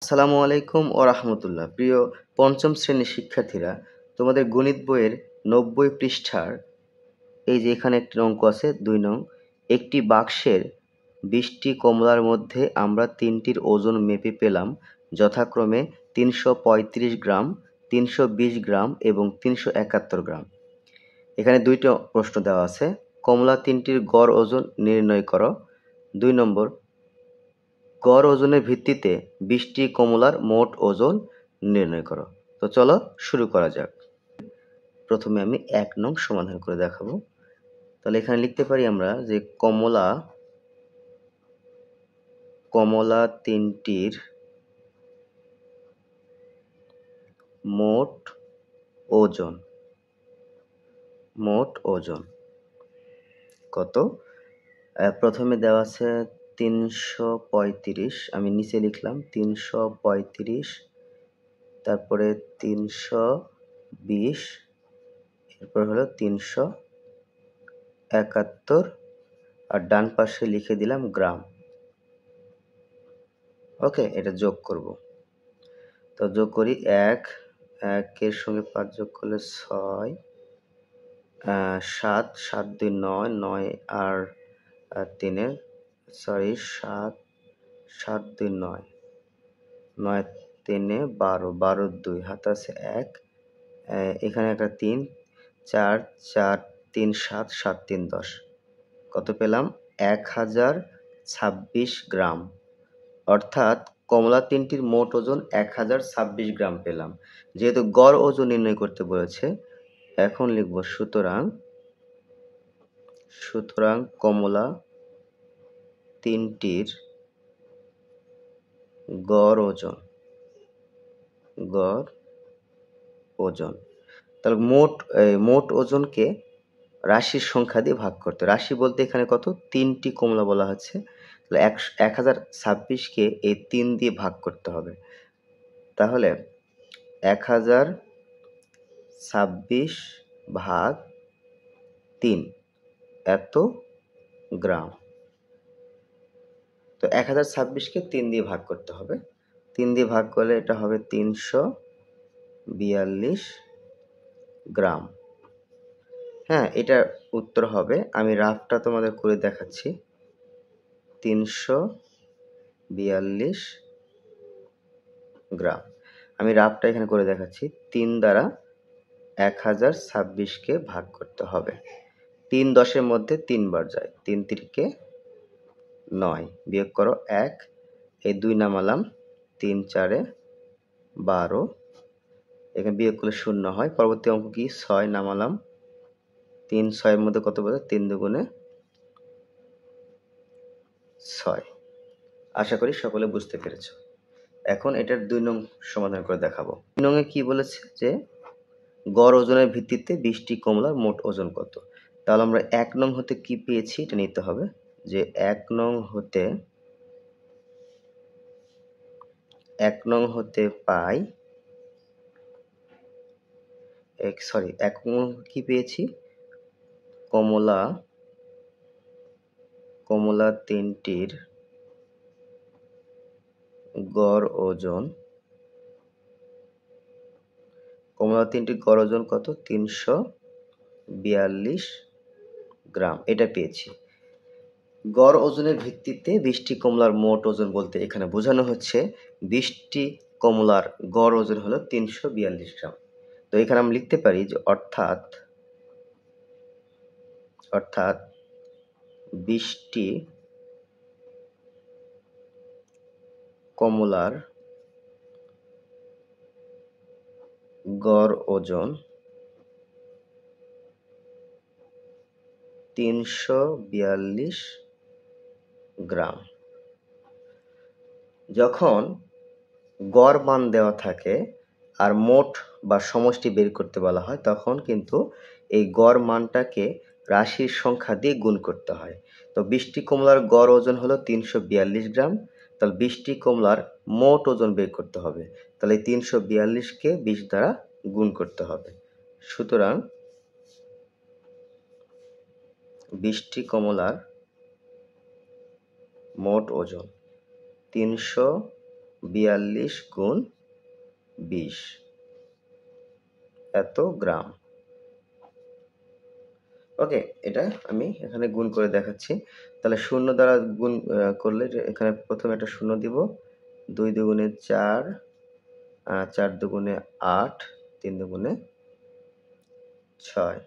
আসসালামু আলাইকুম ও রাহমাতুল্লাহ। প্রিয় পঞ্চম শ্রেণীর শিক্ষার্থীরা, তোমাদের গণিত বইয়ের 90 পৃষ্ঠার এই যে এখানে একটি অঙ্ক আছে 2 নং। একটি বাক্সের 20টি কমলার মধ্যে আমরা 3টির ওজন মেপে পেলাম যথাক্রমে 335 গ্রাম, 320 গ্রাম এবং 371 গ্রাম। এখানে 2টি প্রশ্ন দেওয়া আছে। কমলা 3টির গড় ওজন নির্ণয় করো। 2 নম্বর, গড় ওজনের ভিত্তিতে 20টি কমলার মোট ওজন নির্ণয় করো। তো চলো শুরু করা যাক। প্রথমে আমি 1 নং সমাধান করে দেখাবো। তাহলে এখানে লিখতে পারি আমরা যে কমলা 3টির মোট ওজন কত? প্রথমে দেওয়া আছে 335, আমি নিচে লিখলাম 335, তারপরে 320, এরপর হলো 371 আর ডান পাশে লিখে দিলাম গ্রাম। ওকে, এটা যোগ করব। তো যোগ করি। 1 এর সঙ্গে 5 যোগ করলে 6, 7, 7 2 9, 9 আর 3 7, 7 2 9, 9 3 12, 12 2 হাতে আছে 1, এখানে একটা 3, 4 4 3 7, 7 3 10, কত পেলাম? 1026 গ্রাম। অর্থাৎ কমলা 3টির মোট ওজন 1026 গ্রাম পেলাম। যেহেতু গড় ওজন নির্ণয় করতে বলেছে, এখন লিখব সুতরাং কমলা 3টির গড় ওজন। তাহলে মোট ওজনকে রাশির সংখ্যা দিয়ে ভাগ করতে। রাশি বলতে এখানে কত? 3টি কমলা বলা হচ্ছে। তাহলে 1026কে এই 3 দিয়ে ভাগ করতে হবে। তাহলে 1026 ভাগ 3 এত গ্রাম। তো 1026কে 3 দিয়ে ভাগ করতে হবে। 3 দিয়ে ভাগ করলে এটা হবে 342 গ্রাম। হ্যাঁ, এটা উত্তর হবে। আমি রাফটা তোমাদের করে দেখাচ্ছি। 342 গ্রাম। আমি রাফটা এখানে করে দেখাচ্ছি। 3 দ্বারা 1026কে ভাগ করতে হবে। 3 10-এর মধ্যে 3 বার যায়। 3 3-কে 9, বিয়োগ করো 1, এই 2 নামালাম, 3 4-এ 12, এখানে বিয়োগ করলে 0 হয়। পরবর্তী অঙ্ক কি? 6 নামালাম, 3 6-এর মধ্যে কত বলে? 3 দুগুণে 6। আশা করি সকলে বুঝতে পেরেছো। এখন এটার 2 নং সমাধান করে দেখাবো। 2 নং এ কি বলেছে? যে গড় ওজনের ভিত্তিতে 20টি কমলার মোট ওজন কত? তাহলে আমরা 1 নং হতে কি পেয়েছি এটা নিতে হবে। যে 1 নং হতে পাই, 1 নং কি পেয়েছি? কমলা 3টির গড় ওজন, কত? 342 গ্রাম। এটা পেয়েছি। গড় ওজনের ভিত্তিতে 20টি কমলার মোট ওজন বলতে এখানে বোঝানো হচ্ছে 20টি কমলার গড় ওজন হলো 342 গ্রাম। তো এখানে আমরা লিখতে পারি যে অর্থাৎ 20টি কমলার গড় ওজন 342 গ্রাম। যখন গড় মান দেওয়া থাকে আর মোট বা সমষ্টি বের করতে বলা হয়, তখন কিন্তু এই গড় মানটাকে রাশির সংখ্যা দিয়ে গুণ করতে হয়। তো 20টি কমলার গড় ওজন হলো 342 গ্রাম। তাহলে 20টি কমলার মোট ওজন বের করতে হবে। তাহলে 342কে 20 দ্বারা গুণ করতে হবে। সুতরাং 20টি কমলার মোট ওজন 342 42 গুণ 20 এত গ্রাম। ওকে, এটা আমি এখানে গুণ করে দেখাচ্ছি। তাহলে 0 দ্বারা গুণ করলে এখানে প্রথমে একটা 0 দিব, 2 দুগুণে 4, 4 দুগুণে 8, 3 দুগুণে 6,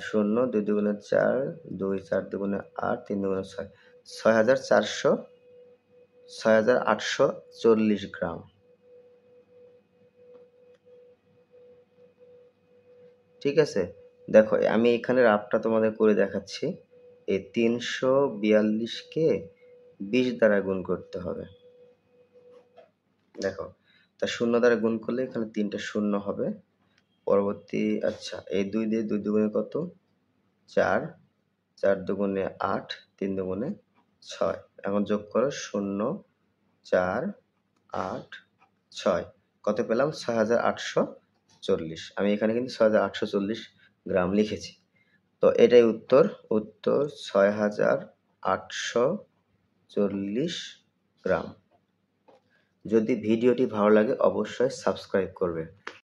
0, 2 দুগুণে 4, 2, 4 দুগুণে 8, 3 দুগুণে 6, 6840 গ্রাম। ঠিক আছে, দেখো আমি এখানে রাফটা তোমাদের করে দেখাচ্ছি। এই 342কে 20 দ্বারা গুণ করতে হবে। দেখো, তা 0 দ্বারা গুণ করলে এখানে 3টে 0 হবে। পরবর্তী, আচ্ছা, এই 2 দিয়ে 2 দুগুণে কত? 4, 4 দুগুণে 8, 3 দুগুণে 6। এখন যোগ করো 0, 4, 8, 6। কত পেলাম? 6840। আমি এখানে কিন্তু 6840 গ্রাম লিখেছি। তো এটাই উত্তর। উত্তর 6840 গ্রাম। যদি ভিডিওটি ভালো লাগে অবশ্যই সাবস্ক্রাইব করবে।